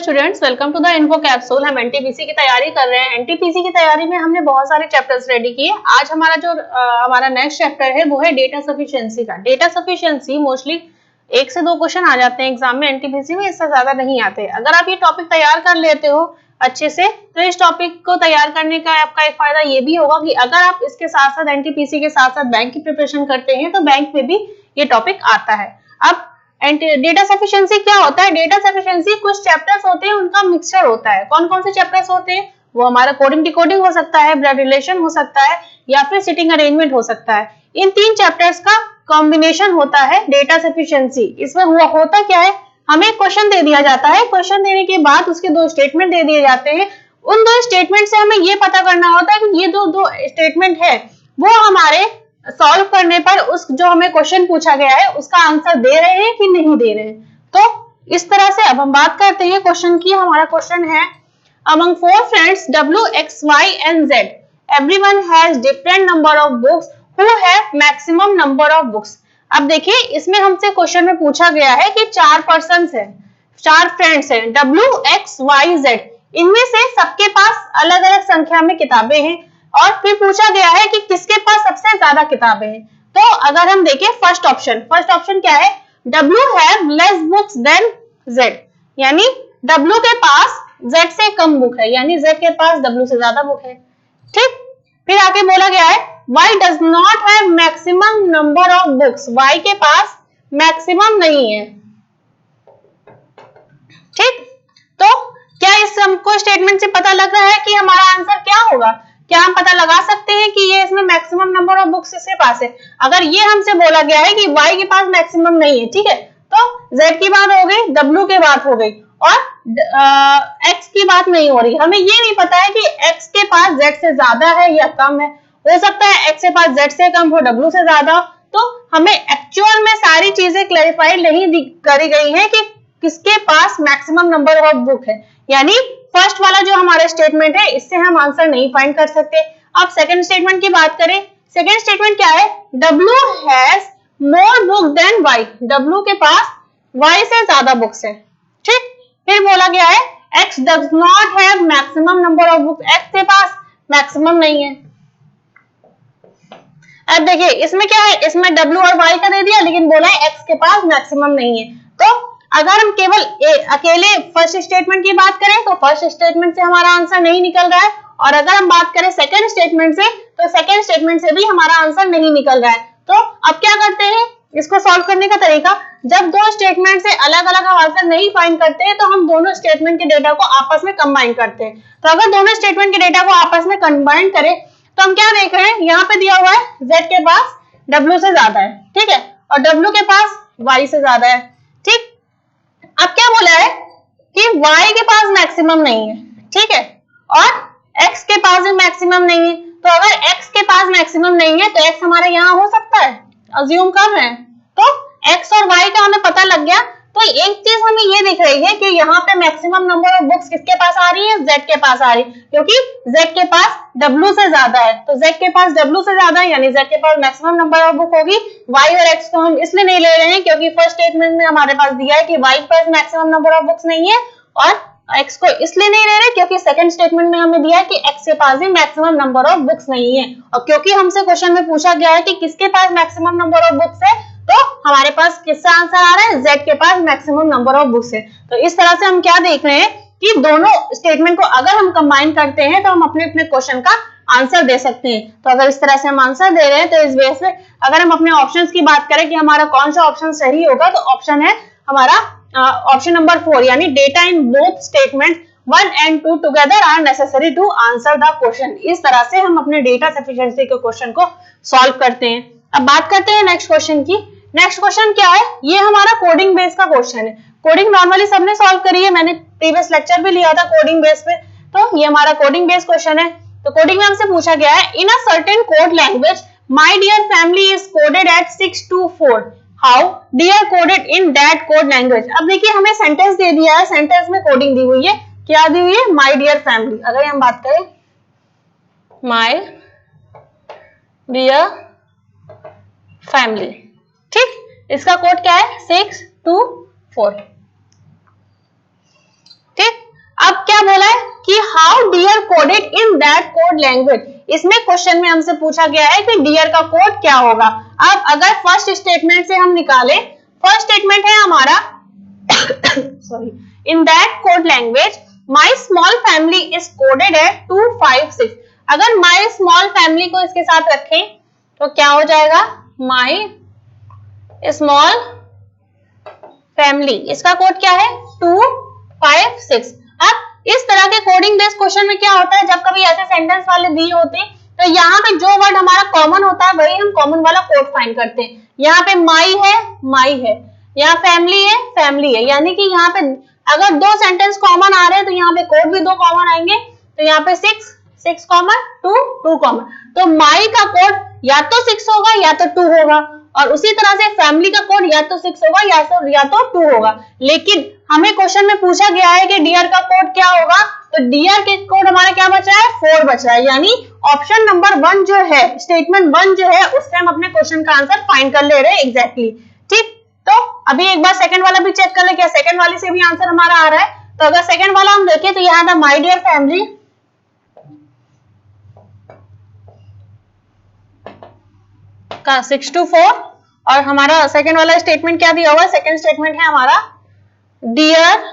Students, welcome to the info capsule. हम NTPC की तैयारी कर रहे हैं। एनटीपीसी की तैयारी में हमने बहुत सारे चैप्टर्स रेडी किए। आज हमारा नेक्स्ट चैप्टर है वो है डेटा सफिशिएंसी का। डेटा सफिशिएंसी मोस्टली 1 से 2 क्वेश्चन आ जाते हैं एग्जाम में एनटीपीसी में, इससे ज्यादा नहीं आते। अगर आप ये टॉपिक तैयार कर लेते हो अच्छे से तो इस टॉपिक को तैयार करने का आपका एक फायदा ये भी होगा कि अगर आप इसके साथ साथ एनटीपीसी के साथ साथ बैंक की प्रिपरेशन करते हैं तो बैंक में भी ये टॉपिक आता है। अब डेटा सफिशिएंसी क्या होता है? डेटा सफिशिएंसी कुछ चैप्टर्स होते हैं उनका मिक्सचर होता है। कौन कौन से चैप्टर्स होते हैं? वो हमारा कोडिंग डिकोडिंग हो सकता है, ब्लड रिलेशन हो सकता है, या फिर सिटिंग अरेंजमेंट हो सकता है। इन 3 चैप्टर्स का कॉम्बिनेशन होता है डेटा सफिशिएंसी। इसमें होता क्या है, हमें क्वेश्चन दे दिया जाता है, क्वेश्चन देने के बाद उसके 2 स्टेटमेंट दे दिए जाते हैं। उन 2 स्टेटमेंट से हमें ये पता करना होता है कि ये दो स्टेटमेंट है वो हमारे सॉल्व करने पर उस जो हमें क्वेश्चन पूछा गया है उसका आंसर दे रहे हैं कि नहीं दे रहे हैं। तो इस तरह से अब हम बात करते हैं क्वेश्चन की। हमारा क्वेश्चन है among 4 friends W, X, Y and Z everyone has different number of books who have maximum number of books। अब देखिए इसमें हमसे क्वेश्चन में पूछा गया है कि 4 पर्सन्स हैं, 4 फ्रेंड्स हैं W, X, Y, Z। इनमें से सबके पास अलग अलग संख्या में किताबें हैं और फिर पूछा गया है कि किसके पास सबसे ज्यादा किताबें हैं। तो अगर हम देखें फर्स्ट ऑप्शन क्या है, W have less books than Z, यानी W के पास Z से कम बुक है, यानी Z के पास W से ज्यादा बुक है। ठीक, फिर आगे बोला गया है Y does not have maximum number of books, Y के पास मैक्सिमम नहीं है। ठीक, तो क्या इस हमको स्टेटमेंट से पता लग रहा है कि हमारा आंसर क्या होगा? क्या हम पता लगा सकते हैं कि ये इसमें मैक्सिमम नंबर ऑफ बुक्स इसके पास है? अगर ये हमसे बोला गया है कि Y के पास मैक्सिमम नहीं है, ठीक है, तो Z की बात हो गई, W की बात हो गई और X की बात नहीं हो रही। हमें ये नहीं पता है कि X के पास Z से ज्यादा है या कम है। हो सकता है X के पास Z से कम हो, W से ज्यादा। तो हमें एक्चुअल में सारी चीजें क्लैरिफाई नहीं करी गई है कि किसके पास मैक्सिमम नंबर ऑफ बुक है, यानी फर्स्ट वाला जो हमारा स्टेटमेंट है इससे हम आंसर नहीं फाइंड कर सकते। अब सेकंड स्टेटमेंट की बात करें, सेकंड स्टेटमेंट क्या है, W has more book than Y, W के पास Y से ज्यादा बुक्स है। ठीक, फिर बोला गया है X does not have maximum number of books, X के पास मैक्सिमम नहीं है। अब देखिए इसमें क्या है, इसमें W और Y का दे दिया लेकिन बोला है X के पास मैक्सिमम नहीं है। तो अगर हम केवल अकेले फर्स्ट स्टेटमेंट की बात करें तो फर्स्ट स्टेटमेंट से हमारा आंसर नहीं निकल रहा है, और अगर हम बात करें सेकंड स्टेटमेंट से तो सेकंड स्टेटमेंट से भी हमारा आंसर नहीं निकल रहा है। तो अब क्या करते हैं इसको सॉल्व करने का तरीका, जब 2 स्टेटमेंट से अलग अलग हम आंसर नहीं फाइंड करते हैं तो हम दोनों स्टेटमेंट के डेटा को आपस में कंबाइन करते हैं। तो अगर दोनों स्टेटमेंट के डेटा को आपस में कंबाइन करें तो हम क्या देख रहे हैं, यहाँ पे दिया हुआ है Z के पास W से ज्यादा है, ठीक है, और W के पास Y से ज्यादा है। ठीक, अब क्या बोला है कि Y के पास मैक्सिमम नहीं है, ठीक है, और X के पास भी मैक्सिमम नहीं है। तो अगर X के पास मैक्सिमम नहीं है तो X हमारे यहाँ हो सकता है, अज्यूम कर रहे हैं। तो X और Y का हमें पता लग गया। तो एक चीज हमें ये दिख रही है कि यहाँ पे मैक्सिमम नंबर ऑफ बुक्स किसके पास आ रही है, Z के पास आ रही है, क्योंकि Z के पास W से ज्यादा है। तो Z के पास W से ज्यादा है यानी Z के पास मैक्सिमम नंबर ऑफ बुक होगी। Y और X को हम इसलिए नहीं ले रहे हैं क्योंकि फर्स्ट स्टेटमेंट में हमारे पास दिया है कि Y के पास मैक्सिमम नंबर ऑफ बुक्स नहीं है, और X को इसलिए नहीं ले रहे क्योंकि सेकंड स्टेटमेंट में हमें दिया है कि X के पास भी मैक्सिमम नंबर ऑफ बुक्स नहीं है। और क्योंकि हमसे क्वेश्चन में पूछा गया है कि किसके पास मैक्सिमम नंबर ऑफ बुक्स है, तो हमारे पास किसका आंसर आ रहा है, Z के पास मैक्सिमम नंबर ऑफ बुक्स है। तो इस तरह से हम क्या देख रहे हैं कि दोनों स्टेटमेंट को अगर हम कंबाइन करते हैं तो हम अपने अपने क्वेश्चन का आंसर दे सकते हैं। तो अगर इस तरह से हम आंसर दे रहे हैं तो इस बेस पे अगर हम अपने ऑप्शंस की बात करें कि हमारा कौन सा ऑप्शन सही होगा, तो ऑप्शन है हमारा ऑप्शन नंबर 4, यानी data in both statement 1 and 2 together are necessary to answer the question। इस तरह से हम अपने डेटा सफिशिएंसी के क्वेश्चन को सॉल्व करते हैं। अब बात करते हैं नेक्स्ट क्वेश्चन की। नेक्स्ट क्वेश्चन क्या है, ये हमारा कोडिंग बेस का क्वेश्चन है। कोडिंग नॉर्मली सबने सॉल्व करी है, मैंने प्रीवियस लेक्चर भी लिया था कोडिंग बेस पे। तो ये हमारा कोडिंग बेस क्वेश्चन है। तो कोडिंग में हमसे पूछा गया है in a certain code language my dear family is coded at 624, how dear coded in that code language. अब देखिए हमें सेंटेंस दे दिया है, सेंटेंस में कोडिंग दी हुई है, क्या दी हुई है, माय डियर फैमिली। अगर हम बात करें माय डियर फैमिली, ठीक, इसका कोड क्या है 624, ठीक। क्या बोला है कि how dear coded in that code language. इसमें क्वेश्चन में हमसे पूछा गया है कि डियर का कोड क्या होगा। अब अगर फर्स्ट स्टेटमेंट से हम निकालें, फर्स्ट स्टेटमेंट है हमारा sorry, in that code language my small family is coded at 256। अगर माई स्मॉल फैमिली को इसके साथ रखें तो क्या हो जाएगा, माई स्मॉल फैमिली, इसका कोड क्या है 256। अब इस तरह के कोडिंग बेस्ड क्वेश्चन में क्या होता है, जब कभी ऐसे सेंटेंस वाले दिए होते हैं तो यहाँ पे जो वर्ड हमारा कॉमन होता है वही हम कॉमन वाला कोड फाइंड करते हैं। यहाँ पे माई है, यहाँ फैमिली है, यानी कि यहाँ पे अगर दो सेंटेंस कॉमन आ रहे हैं तो यहाँ पे कोड भी दो कॉमन आएंगे। तो यहाँ पे 6 कॉमन, 2 कॉमन, तो माई का कोड या तो 6 होगा या तो 2 होगा, और उसी तरह से फैमिली का कोड या तो 6 होगा या तो 2 होगा। लेकिन हमें क्वेश्चन में पूछा गया है कि डियर का कोड क्या होगा, तो डियर के कोड हमारा क्या बचा है, 4 बचा है, यानी ऑप्शन नंबर 1 जो है, स्टेटमेंट 1 जो है, उससे हम अपने क्वेश्चन का आंसर फाइंड कर ले रहे हैं एग्जैक्टली। ठीक, तो अभी एक बार सेकंड वाला भी चेक कर ले, क्या सेकंड वाले से भी आंसर हमारा आ रहा है। तो अगर सेकंड वाला हम देखें तो यहाँ था माय डियर फैमिली का 6 to 4, और हमारा सेकंड वाला स्टेटमेंट क्या दिया हुआ है, सेकंड स्टेटमेंट है हमारा डियर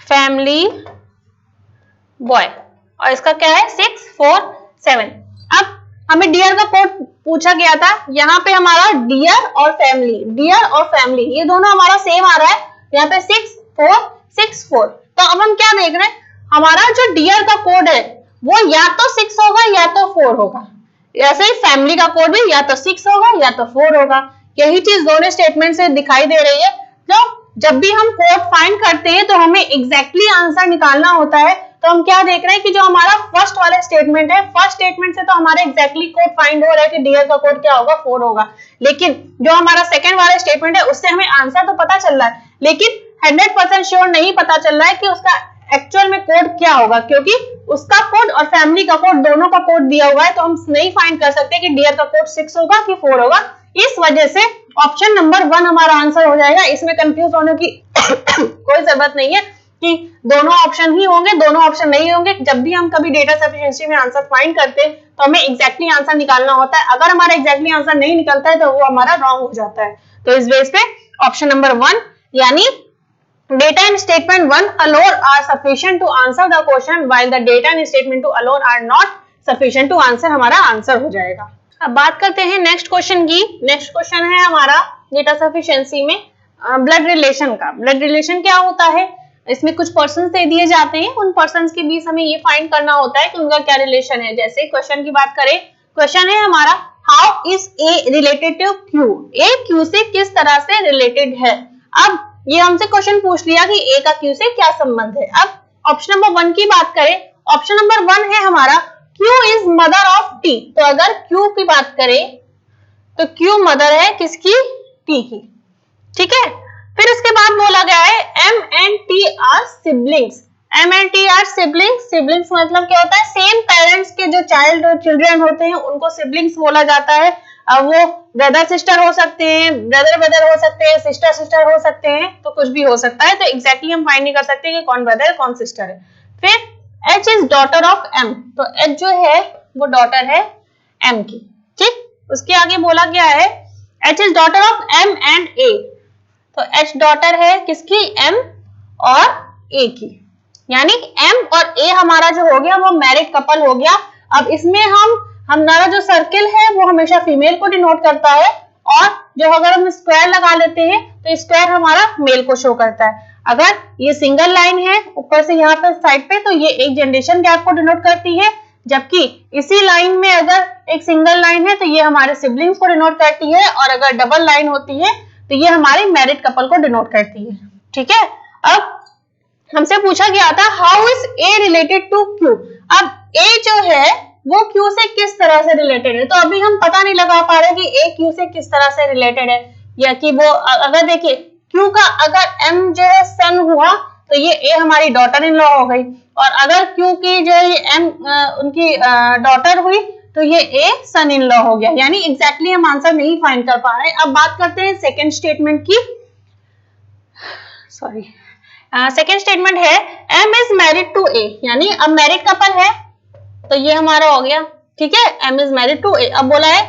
फैमिली बॉय, और इसका क्या है 6 4 7। अब हमें डियर का कोड पूछा गया था, यहाँ पे हमारा डियर और फैमिली ये दोनों हमारा सेम आ रहा है, यहाँ पे 6 4 6 4। तो अब हम क्या देख रहे हैं, हमारा जो डियर का कोड है वो या तो 6 होगा या तो 4 होगा, ऐसे ही फैमिली का कोड भी या तो 6 होगा या तो 4 होगा। यही चीज दोनों स्टेटमेंट से दिखाई दे रही है। तो जब भी हम कोड फाइंड करते हैं तो हमें एग्जैक्टली आंसर निकालना होता है। तो हम क्या देख रहे हैं कि जो हमारा फर्स्ट वाला स्टेटमेंट है, फर्स्ट स्टेटमेंट से तो हमारा एग्जैक्टली कोड फाइंड हो रहा है कि डियर का कोड क्या होगा, 4 होगा। लेकिन जो हमारा सेकंड वाला स्टेटमेंट है उससे हमें आंसर तो पता चल रहा है, लेकिन 100% श्योर नहीं पता चल रहा है कि उसका एक्चुअल में कोड क्या होगा, क्योंकि उसका कोड और फैमिली का कोड दोनों का कोड दिया हुआ है। तो हम नहीं फाइंड कर सकते कि डियर का कोड 6 होगा कि 4 होगा। इस वजह से ऑप्शन नंबर 1 हमारा आंसर हो जाएगा। इसमें कंफ्यूज होने की कोई जरूरत नहीं है कि दोनों ऑप्शन ही होंगे, दोनों ऑप्शन नहीं होंगे। जब भी हम कभी डेटा सफिशिएंसी में आंसर फाइंड करते हैं तो हमें एग्जैक्टली आंसर निकालना होता है। अगर हमारा एग्जैक्टली आंसर नहीं निकलता है तो वो हमारा रॉन्ग हो जाता है। तो इस बेस पे ऑप्शन नंबर 1 यानी data in statement 1 alone are sufficient to answer the question while the data in statement 2 alone are not sufficient to answer, हमारा आंसर हो जाएगा। अब बात करते हैं नेक्स्ट क्वेश्चन की। नेक्स्ट क्वेश्चन है हमारा डेटा सफिशिएंसी में ब्लड रिलेशन का। ब्लड रिलेशन क्या होता है, इसमें कुछ पर्सन्स दे दिए जाते हैं, उन पर्सन्स के बीच हमें ये फाइंड करना होता है कि उनका क्या रिलेशन है। जैसे क्वेश्चन की बात करें, क्वेश्चन है हमारा how is A related to Q, A Q से किस तरह से रिलेटेड है। अब ये हमसे क्वेश्चन पूछ लिया कि ए का क्यू से क्या संबंध है। अब ऑप्शन नंबर 1 की बात करें, ऑप्शन नंबर 1 है हमारा Q is mother of T। तो अगर Q की बात करें तो Q मदर है किसकी, T की। ठीक है, फिर उसके बाद बोला गया है M and T are siblings. M and T are siblings. Siblings मतलब क्या होता है, सेम पेरेंट्स के जो चिल्ड्रन होते हैं उनको सिबलिंग्स बोला जाता है। अब वो ब्रदर सिस्टर हो सकते हैं, ब्रदर ब्रदर हो सकते हैं, सिस्टर सिस्टर हो सकते हैं, तो कुछ भी हो सकता है। तो एग्जैक्टली हम फाइंड नहीं कर सकते कि कौन ब्रदर है कौन सिस्टर है। फिर H is daughter of M, तो H जो है वो डॉटर है M की। ठीक, उसके आगे बोला गया है H is daughter of M and A, तो H डॉटर है किसकी, M और A की, यानी M और A हमारा जो हो गया वो मैरिड कपल हो गया। अब इसमें हमारा जो सर्किल है वो हमेशा फीमेल को डिनोट करता है, और जो अगर हम स्क्वायर लगा लेते हैं तो स्क्वायर हमारा मेल को शो करता है। अगर ये सिंगल लाइन है ऊपर से यहाँ पे साइड पे, तो ये एक जनरेशन गैप को डिनोट करती है, जबकि इसी लाइन में अगर एक सिंगल लाइन है तो ये हमारे सिबलिंग्स को डिनोट करती है, और अगर डबल लाइन होती है तो ये हमारे मैरिड कपल को डिनोट करती है। ठीक है, अब हमसे पूछा गया था how is A related to Q. अब ए जो है वो क्यू से किस तरह से रिलेटेड है, तो अभी हम पता नहीं लगा पा रहे कि ए क्यू से किस तरह से रिलेटेड है, या कि वो अगर देखिए क्यू का अगर एम जो है सन हुआ तो ये ए हमारी डॉटर इन लॉ हो गई, और अगर क्यू की जो है एम उनकी डॉटर हुई तो ये ए सन इन लॉ हो गया। यानी एग्जैक्टली हम आंसर नहीं फाइंड कर पा रहे। अब बात करते हैं सेकेंड स्टेटमेंट की। सॉरी, सेकेंड स्टेटमेंट है एम इज मैरिड टू ए, यानी अब मैरिड कपल है तो ये हमारा हो गया, ठीक है, M is married to A. अब बोला है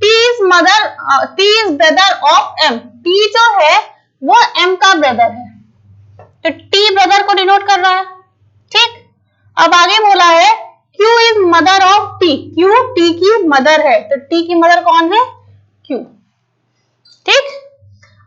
T is brother of M, T जो है वो एम का ब्रदर है, तो टी ब्रदर को डिनोट कर रहा है, ठीक। अब आगे बोला है Q is mother of T, Q T की मदर है, तो टी की मदर कौन है, क्यू, ठीक।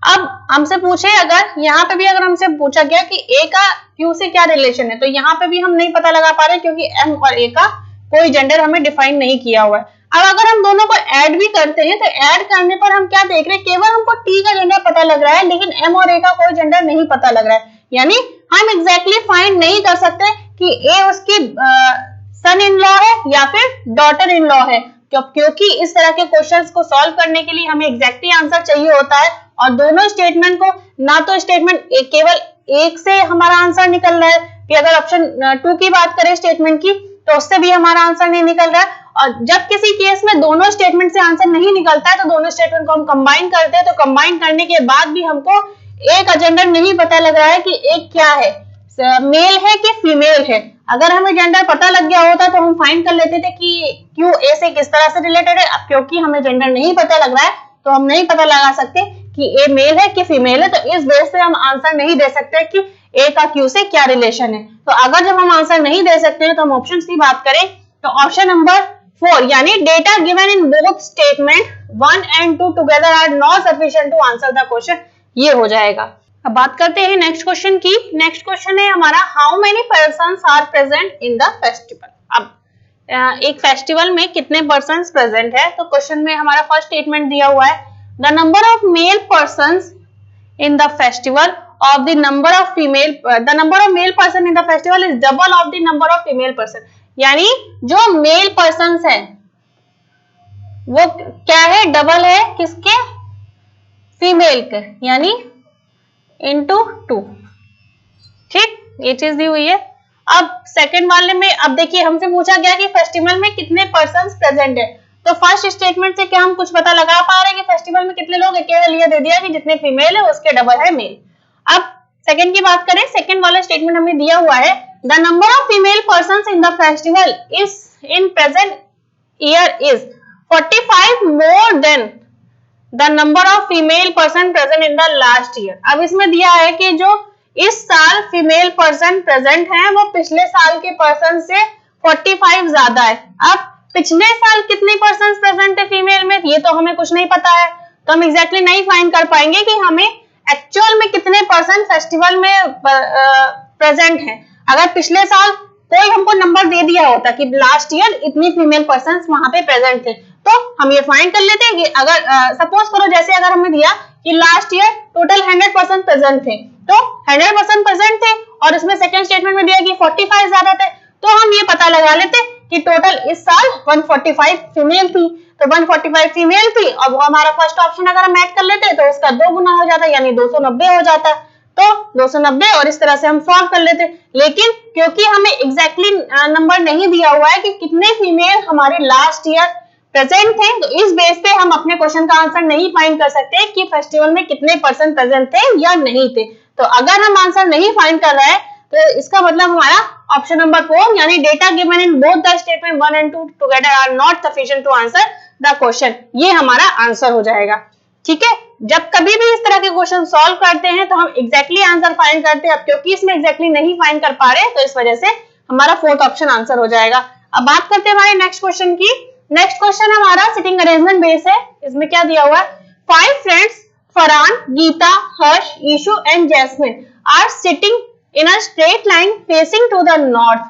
अब हमसे पूछे, अगर यहाँ पे भी अगर हमसे पूछा गया कि ए का क्यू से क्या रिलेशन है, तो यहाँ पे भी हम नहीं पता लगा पा रहे क्योंकि एम और ए का कोई जेंडर हमें डिफाइन नहीं किया हुआ है। अब अगर हम दोनों को ऐड भी करते हैं तो ऐड करने पर हम क्या देख रहे हैं, केवल हमको टी का जेंडर पता लग रहा है लेकिन एम और ए का कोई जेंडर नहीं पता लग रहा है, यानी हम एग्जैक्टली फाइंड नहीं कर सकते कि ए उसकी सन इन लॉ है या फिर डॉटर इन लॉ है, क्योंकि इस तरह के क्वेश्चंस को सॉल्व करने के लिए हमें एग्जैक्टली आंसर चाहिए होता है और दोनों स्टेटमेंट को, ना तो स्टेटमेंट केवल एक से हमारा आंसर निकल रहा है, कि अगर ऑप्शन 2 की बात करें स्टेटमेंट की तो उससे भी हमारा आंसर नहीं निकल रहा है, और जब किसी केस में दोनों स्टेटमेंट से आंसर नहीं निकलता है तो दोनों स्टेटमेंट को हम कंबाइन करते हैं, तो कंबाइन करने के बाद भी हमको एक जेंडर नहीं पता लग रहा है कि एक क्या है, मेल है कि फीमेल है। अगर हमें जेंडर पता लग गया होता तो हम फाइंड कर लेते थे कि क्यू ए से किस तरह से रिलेटेड है। अब क्योंकि हमें जेंडर नहीं पता लग रहा है तो हम नहीं पता लगा सकते कि ए मेल है कि फीमेल है, तो इस बेस पे हम आंसर नहीं दे सकते कि ए का क्यू से क्या रिलेशन है। तो अगर जब हम आंसर नहीं दे सकते हैं तो हम ऑप्शन की बात करें तो ऑप्शन नंबर 4 यानी data given in both statement 1 and 2 together are not sufficient to answer the question, ये हो जाएगा। अब बात करते हैं नेक्स्ट क्वेश्चन की। नेक्स्ट क्वेश्चन है हमारा how many persons are present in the festival. अब एक फेस्टिवल में कितने पर्सन्स प्रेजेंट है, तो क्वेश्चन में हमारा फर्स्ट स्टेटमेंट दिया हुआ है the number of male persons in the festival of the number of female the number of male person in the festival is double of the number of female person, यानी जो mail persons है वो क्या है, double है किसके, female के, यानी इंटू 2, ठीक, ये चीज दी हुई है। अब सेकंड वाले में अब देखिए हमसे पूछा गया कि फेस्टिवल में कितने पर्सन्स प्रेजेंट है, तो फर्स्ट स्टेटमेंट से क्या हम कुछ पता लगा पा रहे हैं कि फेस्टिवल में कितने लोग, केवल ये दे दिया कि जितने फीमेल है उसके डबल है मेल। अब सेकंड की बात करें, सेकंड वाला स्टेटमेंट हमें दिया हुआ है the number of female persons in the festival is in present year is 45 more than the number of female person present in the last year. अब इसमें दिया है कि जो इस साल फीमेल पर्सन प्रेजेंट हैं वो पिछले साल के पर्सन से 45 ज्यादा है। अब पिछले साल कितने पर्सन प्रेजेंट है फीमेल में, ये तो हमें कुछ नहीं पता है, तो हम एग्जैक्टली नहीं फाइंड कर पाएंगे कि हमें एक्चुअल में कितने पर्सन फेस्टिवल में प्रेजेंट हैं। अगर पिछले साल कोई हमको नंबर दे दिया होता कि लास्ट ईयर इतनी फीमेल पर्सन वहां पे प्रेजेंट थे, तो हम ये फाइंड कर लेते हैं कि अगर सपोज करो जैसे अगर हमें दिया कि लास्ट ईयर टोटल 100% प्रेजेंट थे, तो 100% प्रेजेंट थे और इसमें सेकंड स्टेटमेंट में दिया कि 45 ज्यादा थे, तो हम ये पता लगा लेते कि टोटल इस साल 145 फीमेल थी, तो 145 फीमेल थी और वो हमारा फर्स्ट ऑप्शन अगर हम ऐड कर लेते तो उसका 2 गुना हो जाता यानी 290 हो जाता, तो 290 और इस तरह से हम सॉल्व कर लेते। लेकिन क्योंकि हमें एग्जैक्टली नंबर नहीं दिया हुआ है कि कितने फीमेल हमारे लास्ट ईयर प्रेजेंट थे, तो इस बेस पे हम अपने क्वेश्चन का आंसर नहीं फाइंड कर सकते कि फेस्टिवल में कितने पर्सन प्रेजेंट थे या नहीं थे। तो अगर हम आंसर नहीं फाइंड कर रहे हैं तो इसका मतलब हमारा ऑप्शन नंबर 4 यानी data given in both the statement 1 and 2 together are not sufficient to answer the question, ये हमारा आंसर हो जाएगा। ठीक है, जब कभी भी इस तरह के क्वेश्चन सॉल्व करते हैं तो हम एग्जैक्टली आंसर फाइंड करते हैं। अब क्योंकि इसमें एग्जैक्टली नहीं फाइंड कर पा रहे तो इस वजह से हमारा फोर्थ ऑप्शन आंसर हो जाएगा। अब बात करते हैं हमारे नेक्स्ट क्वेश्चन की। नेक्स्ट क्वेश्चन हमारा सिटिंग अरेंजमेंट बेस है। इसमें क्या दिया हुआ है, 5 friends Farhan, Geeta, Harsh, Ishu and Jasmine are sitting in a straight line facing to the north,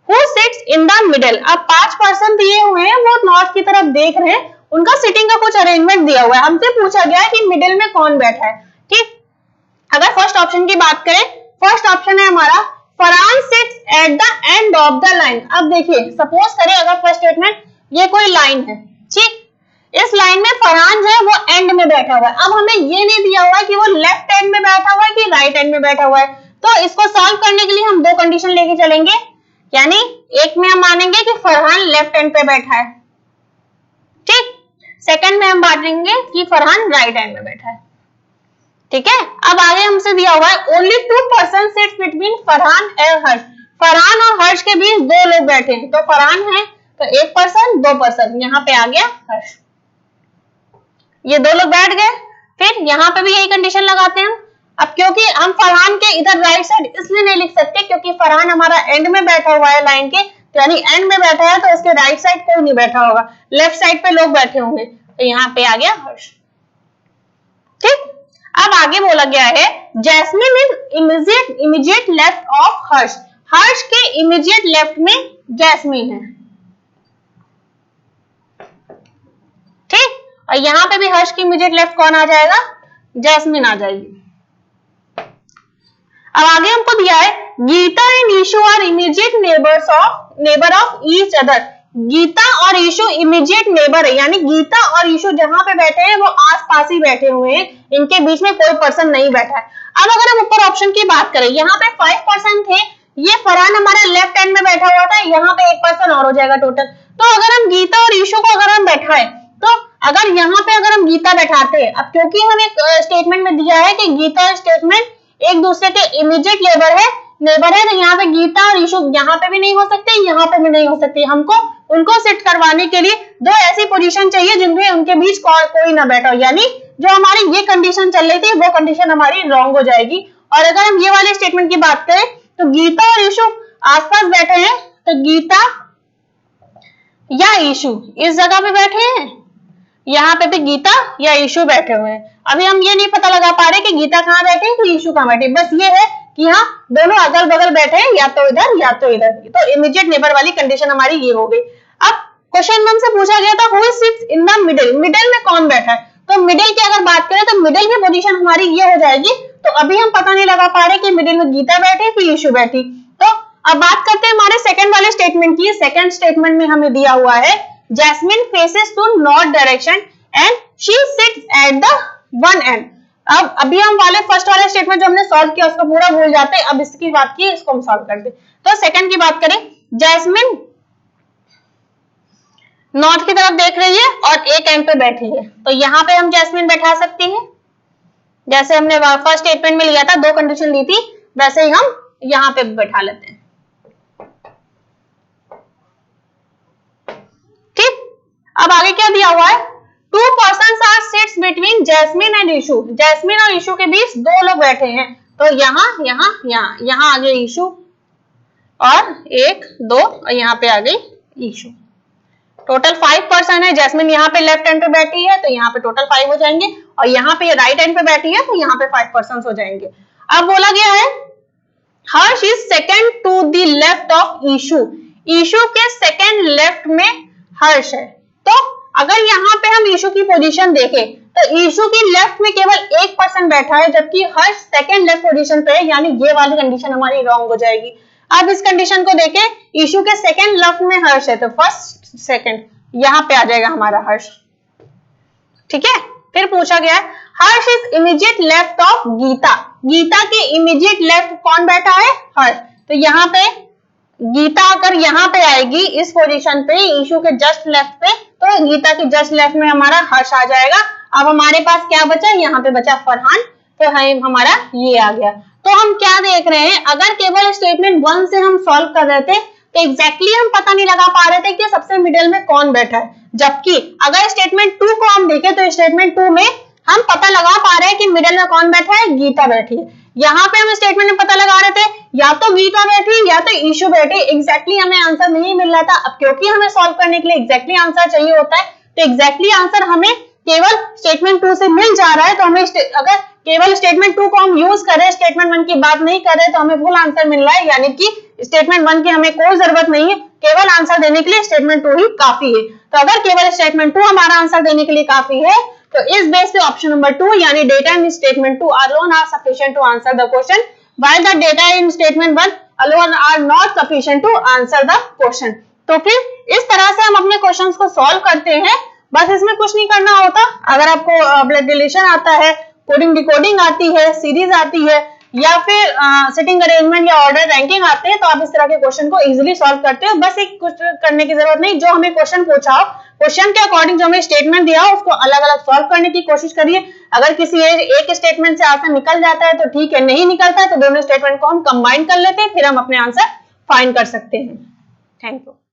who sits in the middle. अब 5 पर्सन दिए हुए हैं, वो नॉर्थ की तरफ देख रहे हैं, उनका सिटिंग का कुछ अरेंजमेंट दिया हुआ है। हमसे पूछा गया है कि मिडिल में कौन बैठा है। ठीक, अगर फर्स्ट ऑप्शन की बात करें, फर्स्ट ऑप्शन है हमारा Farhan seats at the end of the line. अब देखिए सपोज करें अगर फर्स्ट स्टेटमेंट ये कोई लाइन है, ठीक, इस लाइन में फरहान जो है वो एंड में बैठा हुआ है। अब हमें ये नहीं दिया हुआ है कि वो लेफ्ट एंड में बैठा हुआ है कि राइट एंड में बैठा हुआ है, तो इसको सॉल्व करने के लिए हम 2 कंडीशन लेके चलेंगे। यानी एक में हम मानेंगे कि फरहान लेफ्ट एंड पे बैठा है, ठीक, सेकंड में हम मानेंगे कि फरहान राइट एंड में बैठा है। ठीक है। अब आगे हमसे दिया हुआ है only 2 person sits between Farhan and Harsh. Farhan और हर्ष के बीच 2 लोग बैठे हैं, तो फरहान है तो 1 पर्सन 2 पर्सन, यहाँ पे आ गया हर्ष, ये 2 लोग बैठ गए। फिर यहाँ पे भी यही कंडीशन लगाते हैं। अब क्योंकि हम फरहान के इधर राइट साइड इसलिए नहीं लिख सकते क्योंकि फरहान हमारा एंड में बैठा हुआ है लाइन के, तो यानी एंड में बैठा है तो उसके राइट साइड कोई नहीं बैठा होगा, लेफ्ट साइड पे लोग बैठे होंगे, तो यहाँ पे आ गया हर्ष। ठीक, अब आगे बोला गया है Jasmine is immediate left of Harsh. Harsh के इमीडिएट लेफ्ट में जैस्मिन है। ठीक, और यहाँ पे भी हर्ष की इमीडिएट लेफ्ट कौन आ जाएगा, जैस्मिन आ जाएगी। अब आगे हमको दिया है Geeta and Ishu are immediate neighbour of each other. Geeta और ईशु इमीडिएट नेबर है, यानी गीता और ईशु जहां पे बैठे हैं वो आस-पास ही बैठे हुए हैं, इनके बीच में कोई पर्सन नहीं बैठा है। अब अगर हम ऊपर ऑप्शन की बात करें, यहाँ पे 5 पर्सन थे, ये फरहान हमारा लेफ्ट हैंड में बैठा हुआ था, यहाँ पे 1 पर्सन और हो जाएगा टोटल। तो अगर हम गीता और ईशु को अगर हम बैठाए, तो अगर यहाँ पे अगर हम गीता बैठाते हैं, अब क्योंकि हमें स्टेटमेंट में दिया है कि गीता स्टेटमेंट एक दूसरे के इमीडिएट नेबर है, तो यहाँ पे गीता और ईशु यहाँ पे भी नहीं हो सकते, यहाँ पे भी नहीं हो सकती। हमको उनको सेट करवाने के लिए 2 ऐसी पोजीशन चाहिए जिनमें उनके बीच कोई ना बैठा हो, यानी जो हमारी ये कंडीशन चल रही थी वो कंडीशन हमारी रॉन्ग हो जाएगी। और अगर हम ये वाले स्टेटमेंट की बात करें तो गीता और ईशु आसपास बैठे हैं, तो गीता या ईशु इस जगह पे बैठे हैं, यहाँ पे भी गीता या ईशु बैठे हुए हैं। अभी हम ये नहीं पता लगा पा रहे कि गीता कहाँ बैठे हैं कि ईशु कहाँ बैठे, बस ये है कि हाँ दोनों अगल बगल बैठे हैं, या तो इधर या तो इधर, तो इमीडिएट नेबर वाली कंडीशन हमारी ये हो गई। अब क्वेश्चन में हमसे पूछा गया था who sits in the middle, middle में कौन बैठा है, तो मिडिल की अगर बात करें तो मिडिल की पोजीशन हमारी ये हो जाएगी। तो अभी हम पता नहीं लगा पा रहे कि मिडिल में गीता बैठी कि ईशु बैठी। तो अब बात करते हैं हमारे सेकंड वाले स्टेटमेंट की। सेकंड स्टेटमेंट में हमें दिया हुआ है Jasmine faces to north direction and she sits at the one end. अब अभी हम वाले फर्स्ट वाले स्टेटमेंट जो हमने सॉल्व किया उसको पूरा भूल जाते हैं, अब इसकी बात की इसको हम सॉल्व करते। तो सेकंड की बात करें, जैस्मिन नॉर्थ की तरफ देख रही है और एक एंड पे बैठी है, तो यहाँ पे हम जैस्मिन बैठा सकते हैं, जैसे हमने फर्स्ट स्टेटमेंट में लिया था, 2 कंडीशन दी थी, वैसे ही हम यहाँ पे बैठा लेते हैं। ठीक, अब आगे क्या दिया हुआ है, 2 persons are sits between Jasmine and Ishu. Jasmine और ईशु के बीच 2 लोग बैठे हैं, तो यहाँ आ गए ईशु और 1 2 और यहाँ पे आ गई ईशु। टोटल 5 पर्सन है। जैस्मिन यहाँ पे लेफ्ट हैंड पे बैठी है तो यहाँ पे टोटल 5 हो जाएंगे, और यहाँ पे राइट हैंड पे बैठी है तो यहाँ पे 5 पर्सन हो जाएंगे। अब बोला गया है Harsh is second to the left of Ishu. Ishu के सेकंड लेफ्ट में हर्ष है, तो अगर यहाँ पे हम ईशु की पोजीशन देखें तो ईशु की लेफ्ट में केवल 1 पर्सन बैठा है, जबकि हर्ष सेकंड लेफ्ट पोजीशन पे है, यानी ये वाली कंडीशन हमारी रॉन्ग हो जाएगी। अब इस कंडीशन को देखें, ईशु के सेकंड लेफ्ट में हर्ष है, तो फर्स्ट सेकंड यहाँ पे आ जाएगा हमारा हर्ष। ठीक है, फिर पूछा गया है Harsh is immediate left of Geeta. Geeta के इमीडिएट लेफ्ट कौन बैठा है, हर्ष, तो यहाँ पे गीता अगर यहाँ पे आएगी इस पोजीशन पे ईशु के जस्ट लेफ्ट पे, तो गीता के जस्ट लेफ्ट में हमारा हर्ष आ जाएगा। अब हमारे पास क्या बचा, यहाँ पे बचा फरहान, तो हमारा ये आ गया। तो हम क्या देख रहे हैं, अगर केवल स्टेटमेंट 1 से हम सॉल्व कर रहे थे तो एग्जैक्टली हम पता नहीं लगा पा रहे थे कि सबसे मिडिल में कौन बैठा है, जबकि अगर स्टेटमेंट 2 को हम देखें तो स्टेटमेंट 2 में हम पता लगा पा रहे हैं कि मिडिल में कौन बैठा है, गीता बैठी है। यहाँ पे हम स्टेटमेंट में पता लगा रहे थे या तो गीता बैठी या तो ईशु बैठी, एग्जैक्टली हमें आंसर नहीं मिल रहा था। अब क्योंकि हमें सॉल्व करने के लिए एग्जैक्टली आंसर चाहिए होता है, तो एग्जैक्टली आंसर हमें केवल स्टेटमेंट 2 से मिल जा रहा है, तो हमें अगर केवल स्टेटमेंट 2 को हम यूज करें, स्टेटमेंट 1 की बात नहीं करें, तो हमें फुल आंसर मिल रहा है, यानी कि स्टेटमेंट 1 की हमें कोई जरूरत नहीं है, केवल आंसर देने के लिए स्टेटमेंट 2 ही काफी है। तो अगर केवल स्टेटमेंट 2 हमारा आंसर देने के लिए काफी है, तो इस बेस पे ऑप्शन नंबर 2 यानी data in statement 2 alone are sufficient to answer the question, while the data in statement 1 alone are not sufficient to answer the question। तो फिर इस तरह से हम अपने क्वेश्चंस को सॉल्व करते हैं, बस इसमें कुछ नहीं करना होता। अगर आपको ब्लड रिलेशन आता है, कोडिंग डिकोडिंग आती है, सीरीज आती है, या फिर सिटिंग अरेंजमेंट या ऑर्डर रैंकिंग आते हैं, तो आप इस तरह के क्वेश्चन को इजीली सॉल्व करते हो। बस एक कुछ करने की जरूरत नहीं, जो हमें क्वेश्चन पूछा हो, क्वेश्चन के अकॉर्डिंग जो हमें स्टेटमेंट दिया हो, उसको अलग अलग सॉल्व करने की कोशिश करिए। अगर किसी एक स्टेटमेंट से आंसर निकल जाता है तो ठीक है, नहीं निकलता है तो दोनों स्टेटमेंट को हम कंबाइन कर लेते हैं, फिर हम अपने आंसर फाइंड कर सकते हैं। Thank you.